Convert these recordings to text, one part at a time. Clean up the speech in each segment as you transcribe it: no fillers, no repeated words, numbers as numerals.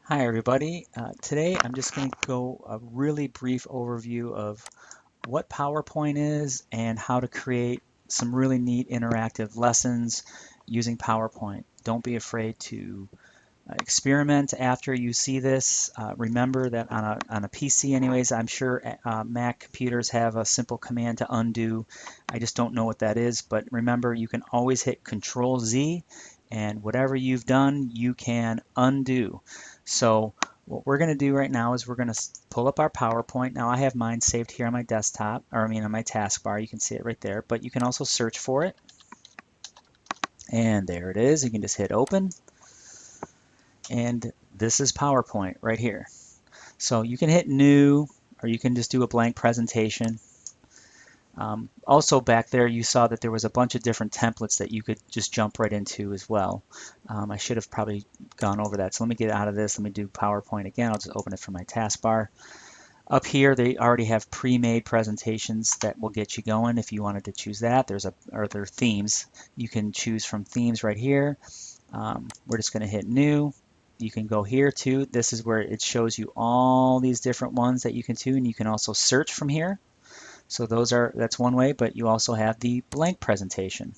Hi everybody. Today I'm just going to go a really brief overview of what PowerPoint is and how to create some really neat interactive lessons using PowerPoint. Don't be afraid to experiment after you see this. Remember that on a PC anyways, I'm sure Mac computers have a simple command to undo. I just don't know what that is, but remember you can always hit Control Z and whatever you've done you can undo. So what we're going to do right now is we're going to pull up our PowerPoint. Now I have mine saved here on my desktop, or I mean on my taskbar. You can see it right there, but you can also search for it. And there it is. You can just hit open. And this is PowerPoint right here. So you can hit new, or you can just do a blank presentation. Also back there you saw that there was a bunch of different templates that you could just jump right into as well. I should have probably gone over that. So let me get out of this. Let me do PowerPoint again. I'll just open it from my taskbar. Up here they already have pre-made presentations that will get you going if you wanted to choose that. There are themes. You can choose from themes right here. We're just going to hit new. You can go here too. This is where it shows you all these different ones that you can do, and you can also search from here. So that's one way, but you also have the blank presentation.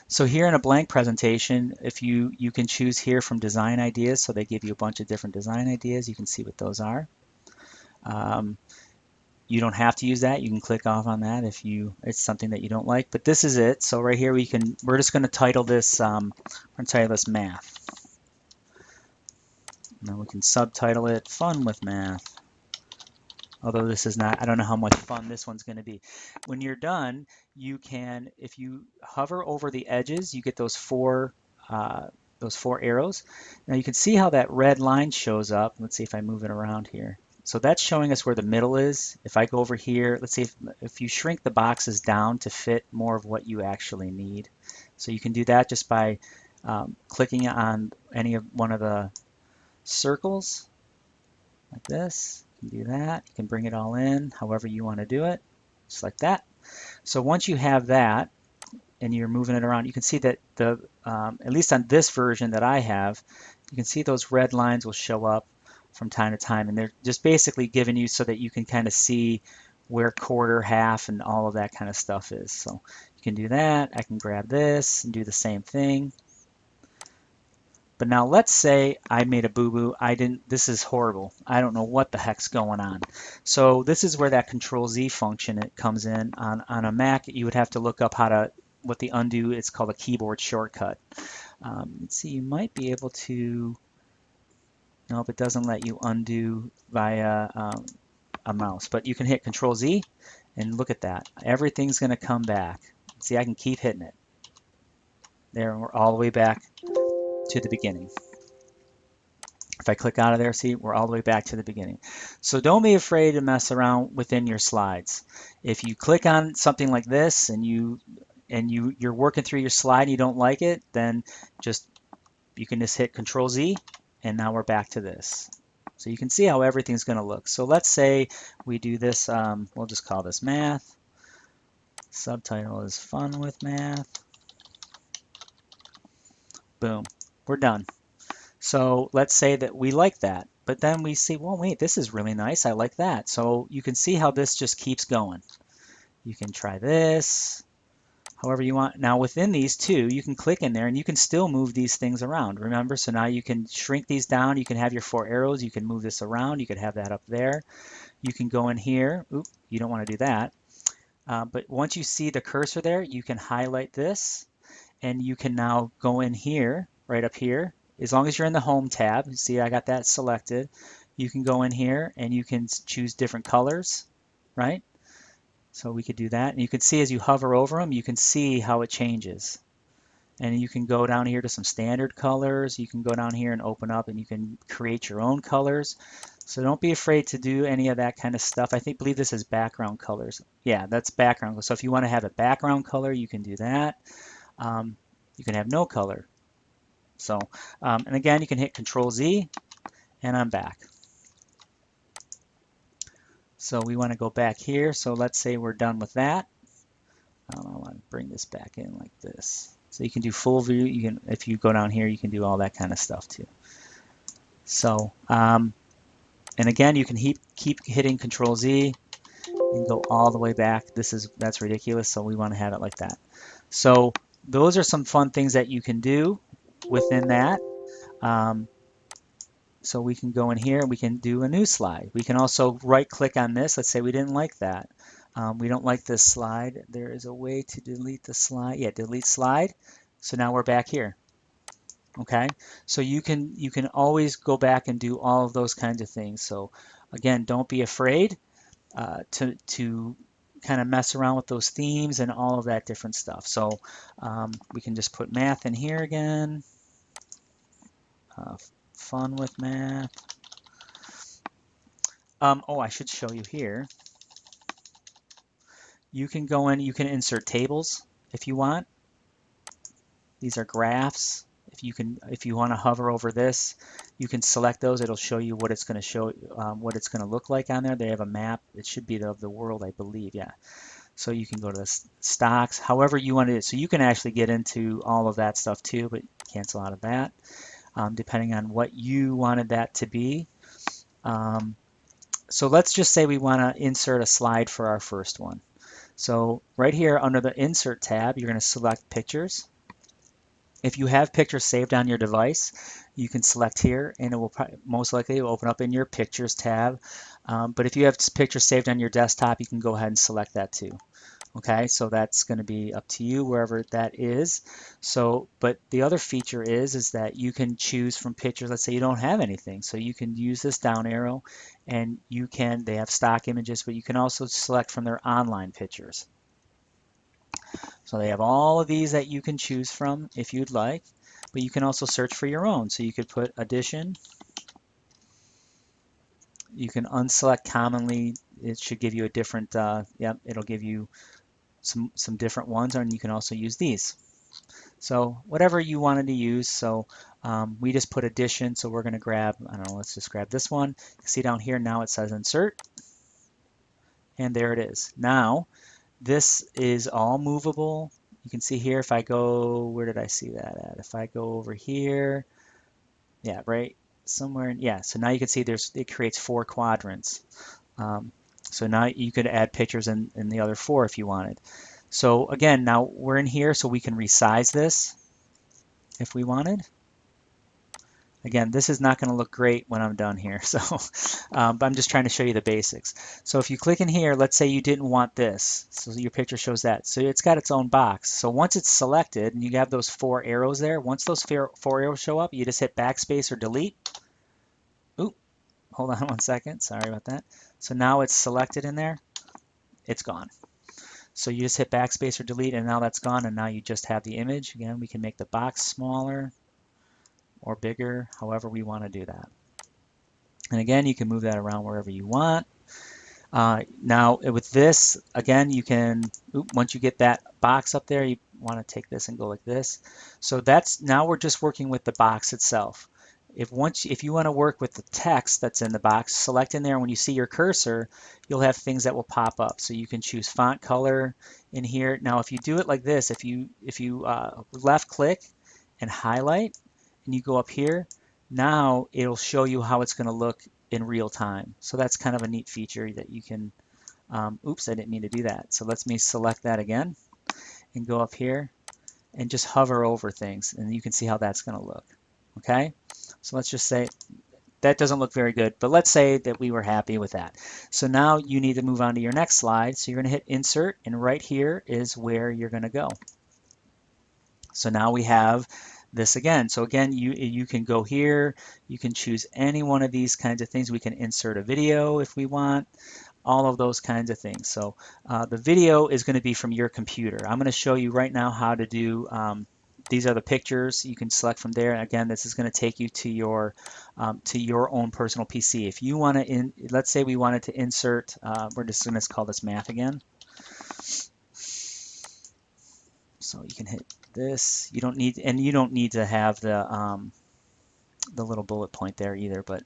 So here in a blank presentation, if you can choose here from design ideas, so they give you a bunch of different design ideas. You can see what those are. You don't have to use that. You can click off on that if it's something that you don't like. But this is it. So right here we're just going to title this math. Now we can subtitle it Fun with Math. Although this is not, I don't know how much fun this one's going to be. When you're done, you can, if you hover over the edges, you get those four arrows. Now you can see how that red line shows up. Let's see if I move it around here. So that's showing us where the middle is. If I go over here, let's see if you shrink the boxes down to fit more of what you actually need. So you can do that just by clicking on any of one of the circles like this. You can do that. You can bring it all in however you want to do it, just like that. So once you have that and you're moving it around, you can see that at least on this version that I have, you can see those red lines will show up from time to time, and they're just basically giving you so that you can kind of see where quarter, half, and all of that kind of stuff is. So you can do that. I can grab this and do the same thing. But now let's say I made a boo-boo. This is horrible. I don't know what the heck's going on. So this is where that Control Z function it comes in. On a Mac, you would have to look up what the undo, it's called a keyboard shortcut. Let's see, you might be able to, nope, it doesn't let you undo via a mouse, but you can hit Control Z and look at that. Everything's gonna come back. See, I can keep hitting it. There, we're all the way back to the beginning. If I click out of there, see, we're all the way back to the beginning. So don't be afraid to mess around within your slides. If you click on something like this and you're working through your slide and you don't like it, then you can just hit Control Z, and now we're back to this. So you can see how everything's going to look. So let's say we do this, we'll just call this math. Subtitle is Fun with Math. Boom, we're done. So let's say that we like that, but then we see, well, wait, this is really nice. I like that. So you can see how this just keeps going. You can try this however you want. Now within these two, you can click in there and you can still move these things around. Remember, so now you can shrink these down. You can have your four arrows. You can move this around. You could have that up there. You can go in here. Oop, you don't want to do that. But once you see the cursor there, you can highlight this and you can now go in here, right up here. As long as you're in the Home tab, see I got that selected, you can go in here and you can choose different colors, right? So we could do that. And you can see as you hover over them, you can see how it changes. And you can go down here to some standard colors. You can go down here and open up and you can create your own colors. So don't be afraid to do any of that kind of stuff. Believe this is background colors. Yeah, that's background. So if you want to have a background color, you can do that. You can have no color. So, and again, you can hit Control Z, and I'm back. So we want to go back here. So let's say we're done with that. I want to bring this back in like this. So you can do full view. If you go down here, you can do all that kind of stuff too. So, and again, you can keep hitting Control Z and go all the way back. That's ridiculous, so we want to have it like that. So those are some fun things that you can do within that. Um, so we can go in here and we can do a new slide. We can also right click on this. Let's say we didn't like that. We don't like this slide. There is a way to delete the slide. Yeah, delete slide. So now we're back here. Okay, so you can always go back and do all of those kinds of things. So again, don't be afraid to kind of mess around with those themes and all of that different stuff. So we can just put math in here again. Uh, Fun with math. Oh, I should show you here. You can go in, you can insert tables if you want. These are graphs. If you want to hover over this, you can select those. It'll show you what it's going to show, what it's going to look like on there. They have a map. It should be of the world, I believe. Yeah. So you can go to the stocks, however you want it. So you can actually get into all of that stuff too, but cancel out of that, depending on what you wanted that to be. So let's just say we want to insert a slide for our first one. So right here under the Insert tab, you're going to select Pictures. If you have pictures saved on your device, you can select here, and it will most likely open up in your Pictures tab. But if you have pictures saved on your desktop, you can go ahead and select that too. Okay, so that's going to be up to you wherever that is. So, but the other feature is that you can choose from pictures. Let's say you don't have anything, so you can use this down arrow, and they have stock images, but you can also select from their online pictures. So they have all of these that you can choose from if you'd like, but you can also search for your own. So you could put addition. You can unselect commonly. It should give you a different, it'll give you some different ones, and you can also use these. So whatever you wanted to use. So we just put addition. So we're going to grab, I don't know, let's just grab this one. You see down here now it says insert, and there it is. Now this is all movable. You can see here if I go, where did I see that at? If I go over here, yeah, right somewhere, yeah. So now you can see it creates 4 quadrants. So now you could add pictures in the other 4 if you wanted. So again, now we're in here, so we can resize this if we wanted. Again, this is not going to look great when I'm done here, so but I'm just trying to show you the basics. So if you click in here, let's say you didn't want this, so your picture shows that. So it's got its own box. So once it's selected and you have those 4 arrows there, once those 4 arrows show up, you just hit backspace or delete. Oop, hold on one second, sorry about that. So now it's selected in there, it's gone. So you just hit backspace or delete, and now that's gone, and now you just have the image. Again, we can make the box smaller or bigger, however we want to do that. And again, you can move that around wherever you want. Now with this, again, you can, once you get that box up there, you want to take this and go like this. So now we're just working with the box itself. If you want to work with the text that's in the box, select in there. When you see your cursor, you'll have things that will pop up. So you can choose font color in here. Now, if you do it like this, if you left click and highlight, and you go up here, now it'll show you how it's going to look in real time. So that's kind of a neat feature that you can, oops, I didn't mean to do that. So let me select that again and go up here and just hover over things, and you can see how that's going to look. Okay, so let's just say that doesn't look very good, but let's say that we were happy with that. So now you need to move on to your next slide. So you're going to hit insert, and right here is where you're going to go. So now we have this again. So again, you can go here, you can choose any one of these kinds of things. We can insert a video if we want, all of those kinds of things. So the video is going to be from your computer. I'm going to show you right now how to do, these are the pictures. You can select from there. Again, this is going to take you to your own personal PC. If you want to, let's say we wanted to insert, we're just going to call this math again. So you can hit this. You don't need to have the little bullet point there either. But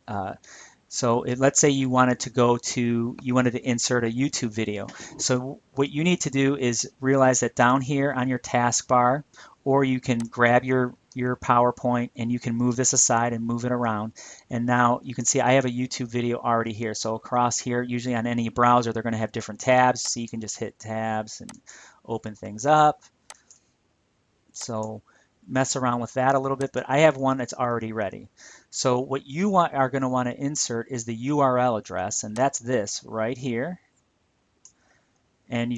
so let's say you wanted to insert a YouTube video. So what you need to do is realize that down here on your taskbar, or you can grab your PowerPoint and you can move this aside and move it around. And now you can see I have a YouTube video already here. So across here, usually on any browser, they're going to have different tabs. So you can just hit tabs and open things up. So mess around with that a little bit, but I have one that's already ready. So what you are going to want to insert is the URL address, and that's this right here. And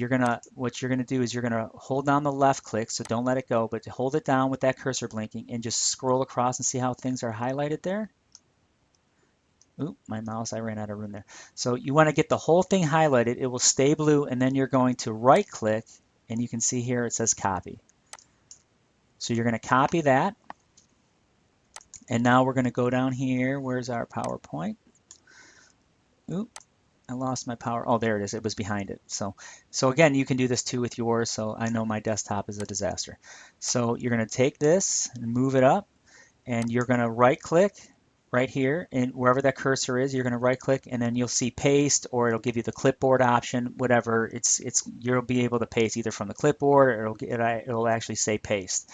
what you're gonna do is you're gonna hold down the left click, so don't let it go, but hold it down with that cursor blinking and just scroll across and see how things are highlighted there. Oop, my mouse, I ran out of room there. So you want to get the whole thing highlighted. It will stay blue, and then you're going to right click, and you can see here it says copy. So you're going to copy that, and now we're going to go down here. Where's our PowerPoint? Oop, I lost my power. Oh, there it is. It was behind it. So again, you can do this too with yours. So I know my desktop is a disaster. So you're going to take this and move it up, and you're going to right click right here, and wherever that cursor is, you're going to right click, and then you'll see paste, or it'll give you the clipboard option, whatever. You'll be able to paste either from the clipboard, or it'll actually say paste.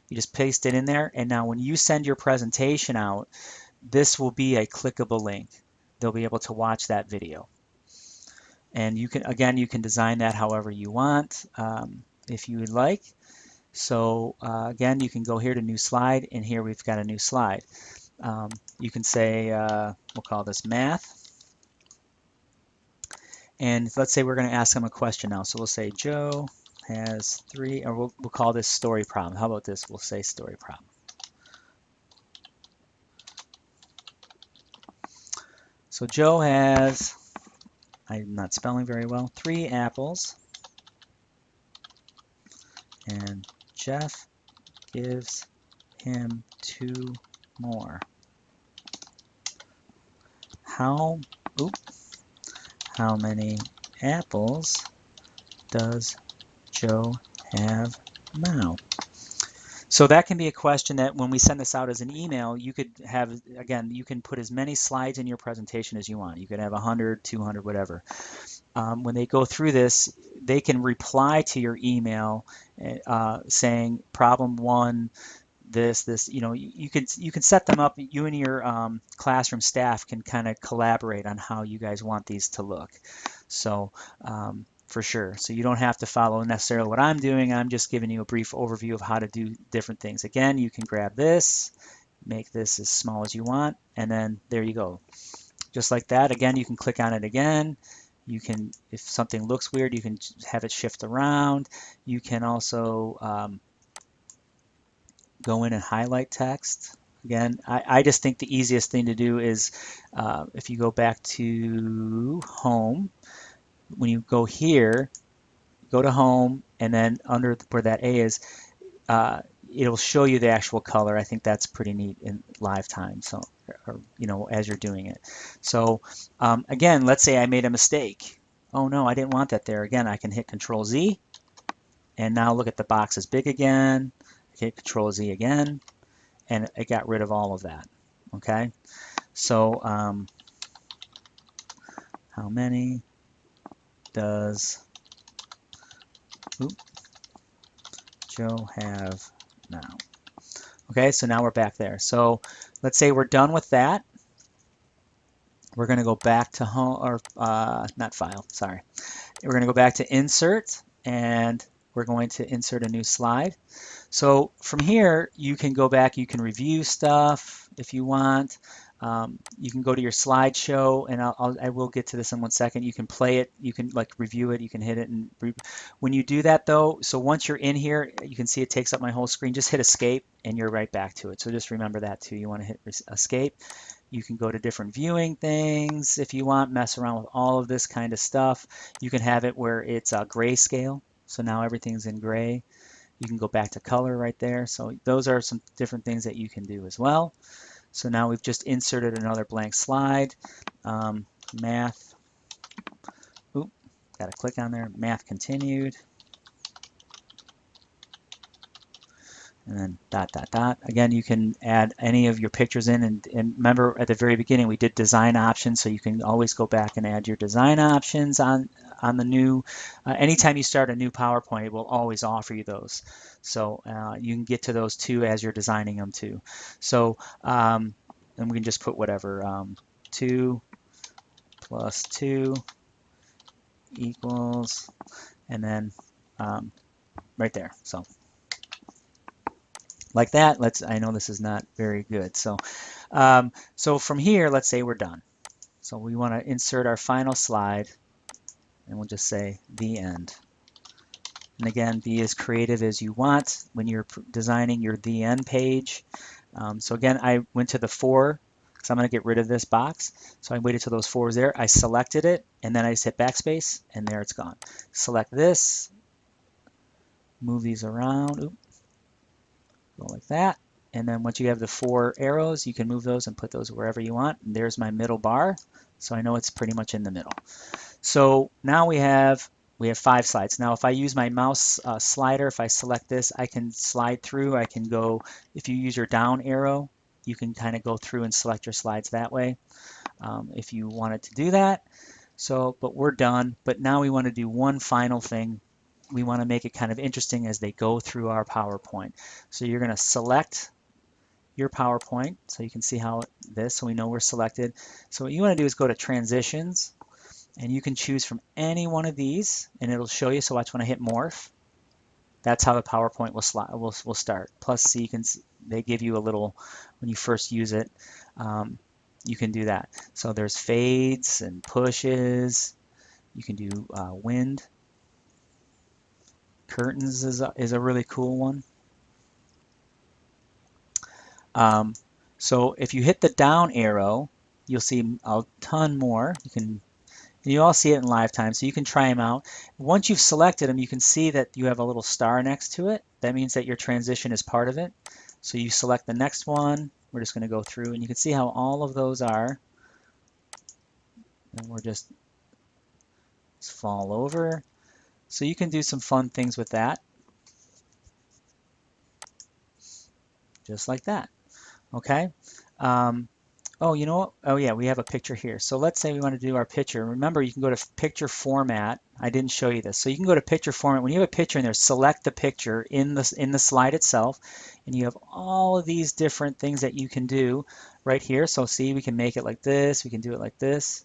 You just paste it in there, and now when you send your presentation out, this will be a clickable link. They'll be able to watch that video. And you can design that however you want, if you would like. So again, you can go here to new slide, and here we've got a new slide. You can say, we'll call this math. And let's say we're going to ask them a question now. So we'll say Joe has 3, or we'll call this story problem. How about this? We'll say story problem. So Joe has, I'm not spelling very well, 3 apples, and Jeff gives him 2 more. How many apples does Joe have now? So that can be a question that when we send this out as an email, you could have, again, you can put as many slides in your presentation as you want. You could have 100, 200, whatever. When they go through this, they can reply to your email saying problem 1, this, you can set them up. You and your classroom staff can kind of collaborate on how you guys want these to look. So for sure. So you don't have to follow necessarily what I'm doing. I'm just giving you a brief overview of how to do different things. Again, you can grab this, make this as small as you want, and then there you go. Just like that. Again, you can click on it again. You can, if something looks weird, you can have it shift around. You can also go in and highlight text. Again, I just think the easiest thing to do is if you go back to home, when you go here, go to home, and then under where that A is, it'll show you the actual color. I think that's pretty neat in live time. So, as you're doing it. So again, let's say I made a mistake. Oh no, I didn't want that there. Again, I can hit Control Z, and now look at the box is big again. Hit Control Z again, and it got rid of all of that. Okay, so how many does Joe have now? Okay, so now we're back there. So let's say we're done with that. We're going to go back to home, or not file, sorry. We're going to go back to insert, and we're going to insert a new slide. So from here, you can go back, you can review stuff if you want. You can go to your slideshow, and I will get to this in 1 second. You can play it, you can review it, you can hit it. And when you do that though, so once you're in here, you can see it takes up my whole screen. Just hit escape and you're right back to it. So just remember that too. You want to hit escape. You can go to different viewing things if you want, mess around with all of this kind of stuff. You can have it where it's grayscale. So now everything's in gray. You can go back to color right there. So those are some different things that you can do as well. So now we've just inserted another blank slide. Math, got to click on there, math continued. and then dot, dot, dot. Again, you can add any of your pictures in, and remember at the very beginning we did design options, so you can always go back and add your design options on the new, anytime you start a new PowerPoint, it will always offer you those. So you can get to those too as you're designing them too. So, and we can just put whatever, 2 plus 2 equals, and then right there. So like that. I know this is not very good. So, so from here, let's say we're done. So we want to insert our final slide, and we'll just say the end. And again, be as creative as you want when you're designing your the end page. So again, I went to the 4 because I'm going to get rid of this box. So I waited till those 4s there. I selected it, and then I just hit backspace, and there it's gone. Select this, move these around. Oop. Go like that. And then once you have the 4 arrows, you can move those and put those wherever you want. And there's my middle bar. So I know it's pretty much in the middle. So now we have 5 slides. Now if I use my mouse slider, if I select this, I can slide through. I can go, if you use your down arrow, you can kind of go through and select your slides that way if you wanted to do that. So, but we're done. But now we want to do one final thing. We want to make it kind of interesting as they go through our PowerPoint. So you're going to select your PowerPoint so you can see how this, so we know we're selected. So what you want to do is go to transitions, and you can choose from any one of these, and it'll show you. So watch when I hit morph. That's how the PowerPoint will start. Plus, see, you can they give you a little when you first use it. You can do that. So there's fades and pushes. You can do wind. Curtains is a really cool one. So if you hit the down arrow, you'll see a ton more. You all see it in live time, so you can try them out. Once you've selected them, you can see that you have a little star next to it. That means that your transition is part of it. So you select the next one. We're just going to go through, and you can see how all of those are. And we're just fall over. So you can do some fun things with that. Just like that. Okay. Oh, you know what? Oh, yeah, we have a picture here. So let's say we want to do our picture. Remember, you can go to picture format. I didn't show you this. So you can go to picture format. When you have a picture in there, select the picture in the slide itself, and you have all of these different things that you can do right here. So see, we can make it like this. We can do it like this.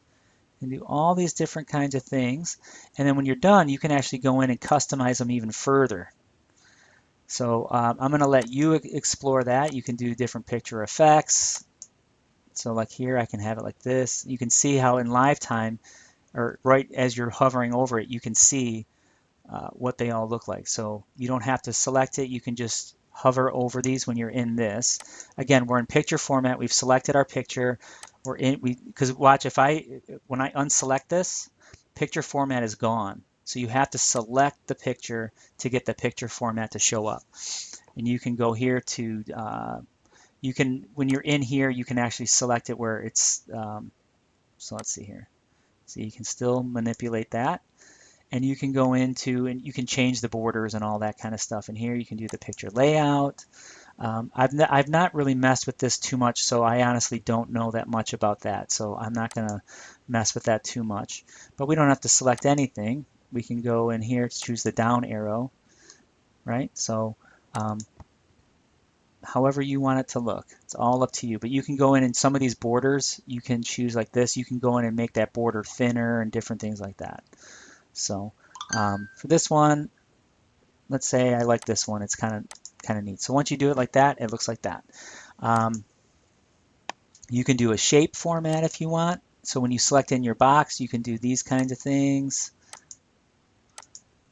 You can do all these different kinds of things. And then when you're done, you can actually go in and customize them even further. So I'm going to let you explore that. You can do different picture effects. So like here, I can have it like this. You can see how in live time, or right as you're hovering over it, you can see what they all look like. So you don't have to select it. You can just hover over these when you're in this. Again, we're in picture format. We've selected our picture. Because watch, when I unselect this, picture format is gone. So you have to select the picture to get the picture format to show up. And you can go here to when you're in here, you can actually select it where it's, so let's see here. So you can still manipulate that. And you can go into, and you can change the borders and all that kind of stuff. And here you can do the picture layout. I've not really messed with this too much, so I honestly don't know that much about that. So I'm not going to mess with that too much. But we don't have to select anything. We can go in here to choose the down arrow, right? So however you want it to look. It's all up to you. But you can go in and some of these borders, you can choose like this. You can go in and make that border thinner and different things like that. So for this one, let's say I like this one. It's kind of neat. So once you do it like that, it looks like that. You can do a shape format if you want. So when you select in your box, you can do these kinds of things.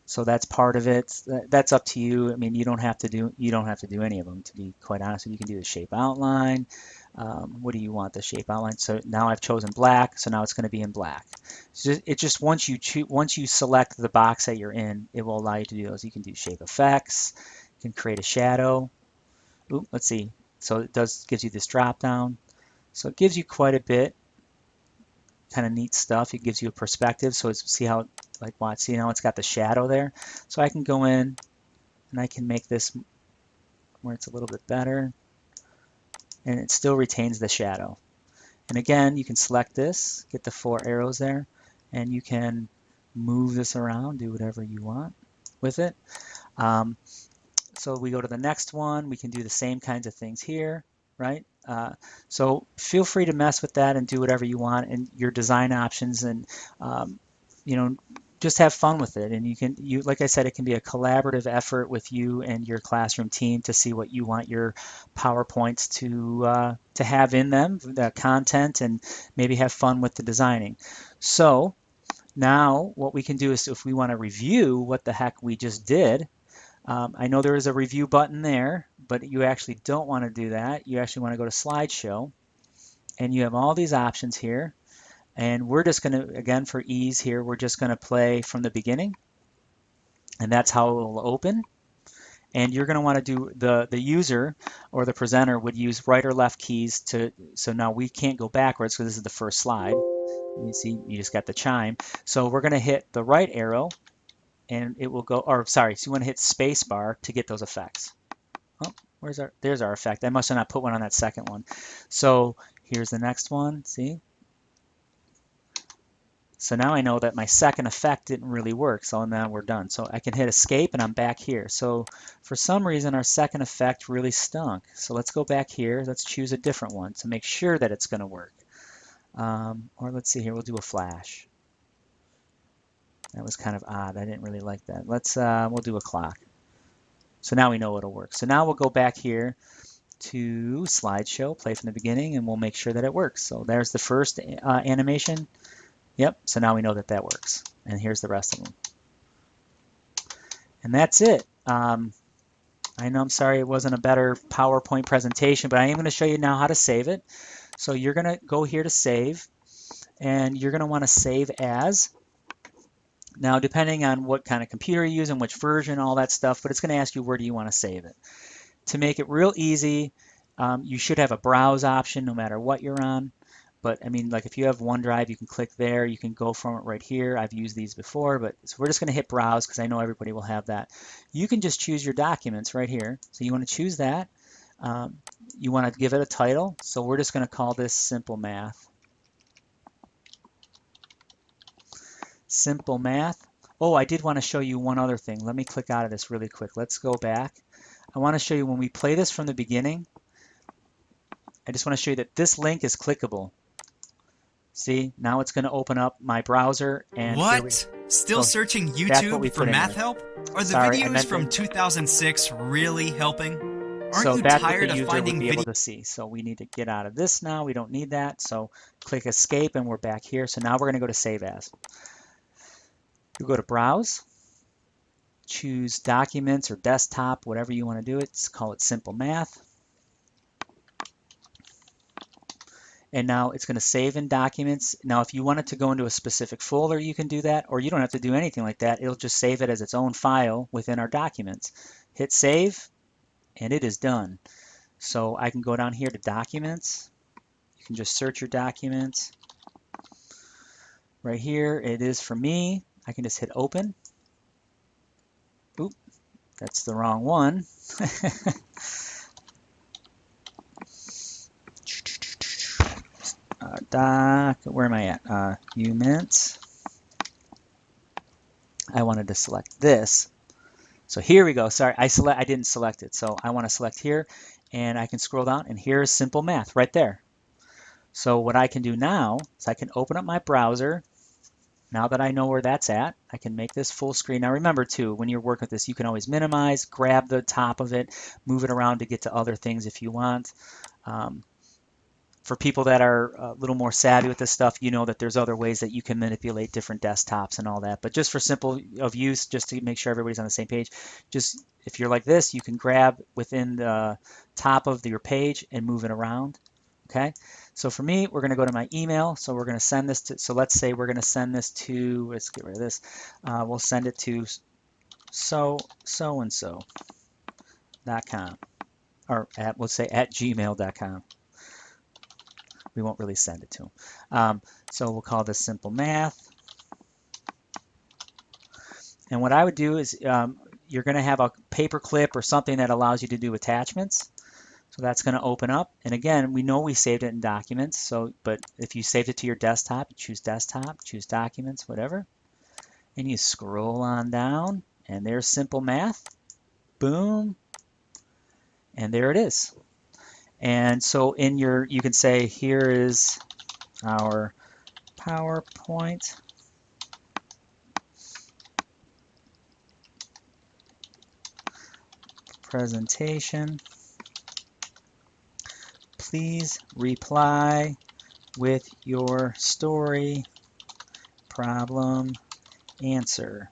So that's part of it. That's up to you. I mean, you don't have to do any of them, to be quite honest. You can do the shape outline. What do you want the shape outline? So now I've chosen black, so now it's going to be in black. So it just once you select the box that you're in, it will allow you to do those. You can do shape effects. You can create a shadow. Ooh, let's see. So it gives you this drop down. So it gives you quite a bit. Kind of neat stuff. It gives you a perspective. So see how, like, watch, see now it's got the shadow there. So I can go in and I can make this where it's a little bit better, and it still retains the shadow. And again, you can select this, get the 4 arrows there, and you can move this around, do whatever you want with it. So we go to the next one, we can do the same kinds of things here, right? So feel free to mess with that and do whatever you want and your design options, and you know, just have fun with it. And like I said, it can be a collaborative effort with you and your classroom team to see what you want your PowerPoints to have in them, the content, and maybe have fun with the designing. So now what we can do is, if we want to review what the heck we just did, I know there is a review button there, but you actually don't want to do that. You actually want to go to Slideshow, and you have all these options here. And we're just going to, again, for ease here, we're just going to play from the beginning, and that's how it will open. And you're going to want to do, the user or the presenter would use right or left keys so now we can't go backwards because this is the first slide. You see, you just got the chime. So we're going to hit the right arrow, and it will go, or sorry, so you want to hit space bar to get those effects. Oh, there's our effect. I must have not put one on that second one. So here's the next one, see? So now I know that my second effect didn't really work, so now we're done. So I can hit escape and I'm back here. So for some reason our second effect really stunk. So let's go back here, let's choose a different one to make sure that it's gonna work. Or let's see here, we'll do a flash. That was kind of odd, I didn't really like that. We'll do a clock. So now we know it'll work. So now we'll go back here to Slideshow, play from the beginning, and we'll make sure that it works. So there's the first animation. Yep, so now we know that that works. And here's the rest of them. And that's it. I know, I'm sorry it wasn't a better PowerPoint presentation, but I am going to show you now how to save it. So you're going to go here to save, and you're going to want to save as. Now, depending on what kind of computer you use and which version, all that stuff, but it's going to ask you where do you want to save it. To make it real easy, you should have a browse option no matter what you're on. But I mean, like if you have OneDrive, you can click there. You can go from it right here. I've used these before, but so we're just going to hit browse because I know everybody will have that. You can just choose your documents right here. So you want to choose that. You want to give it a title. So we're just going to call this Simple Math. Simple Math. Oh, I did want to show you one other thing. Let me click out of this really quick. Let's go back. I want to show you when we play this from the beginning. I just want to show you that this link is clickable. See, now it's going to open up my browser, and what? Still searching YouTube for math help? Are the videos from 2006 really helping? Aren't you tired of finding videos? Able to see. So we need to get out of this now. We don't need that. So click escape, and we're back here. So now we're going to go to save as. You go to browse, choose documents or desktop, whatever you want to do it. Call it Simple Math. And now it's going to save in documents. Now, if you want it to go into a specific folder, you can do that, or you don't have to do anything like that. It'll just save it as its own file within our documents. Hit save, and it is done. So I can go down here to documents. You can just search your documents. Right here, it is for me. I can just hit open. Oop, that's the wrong one. Where am I at? Documents. I wanted to select this. So here we go. Sorry, I didn't select it. So I want to select here, and I can scroll down, and here's Simple Math right there. So what I can do now is I can open up my browser. Now that I know where that's at, I can make this full screen. Now remember too, when you're working with this, you can always minimize, grab the top of it, move it around to get to other things if you want. For people that are a little more savvy with this stuff, you know that there's other ways that you can manipulate different desktops and all that. But just for simple of use, just to make sure everybody's on the same page, just if you're like this, you can grab within the top of your page and move it around. Okay, so for me, we're going to go to my email. So we're going to send this to, so let's say we're going to send this to, let's get rid of this. We'll send it to so-and-so.com, or we'll say at gmail.com. We won't really send it to them. So we'll call this Simple Math. And what I would do is you're going to have a paper clip or something that allows you to do attachments. So that's going to open up. And again, we know we saved it in documents. So, but if you saved it to your desktop, you choose desktop, choose documents, whatever. And you scroll on down and there's simple math. Boom. And there it is. And so in your, you can say, here is our PowerPoint presentation. Please reply with your story, problem, answer,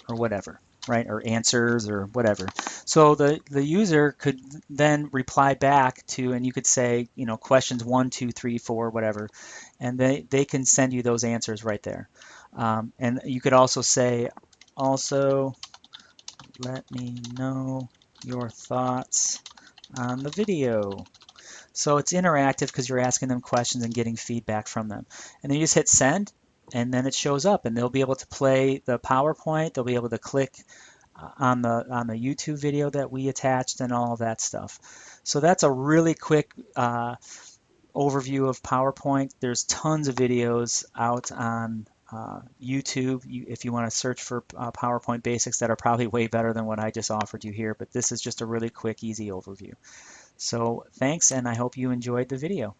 or whatever, right? Or answers or whatever. So the user could then reply back to, and you could say, you know, questions 1, 2, 3, 4, whatever, and they can send you those answers right there. And you could also say, also, let me know your thoughts on the video. So it's interactive because you're asking them questions and getting feedback from them. And then you just hit send, and then it shows up, and they'll be able to play the PowerPoint. They'll be able to click on the YouTube video that we attached and all of that stuff. So that's a really quick overview of PowerPoint. There's tons of videos out on YouTube if you want to search for PowerPoint basics that are probably way better than what I just offered you here, but this is just a really quick, easy overview. So thanks, and I hope you enjoyed the video.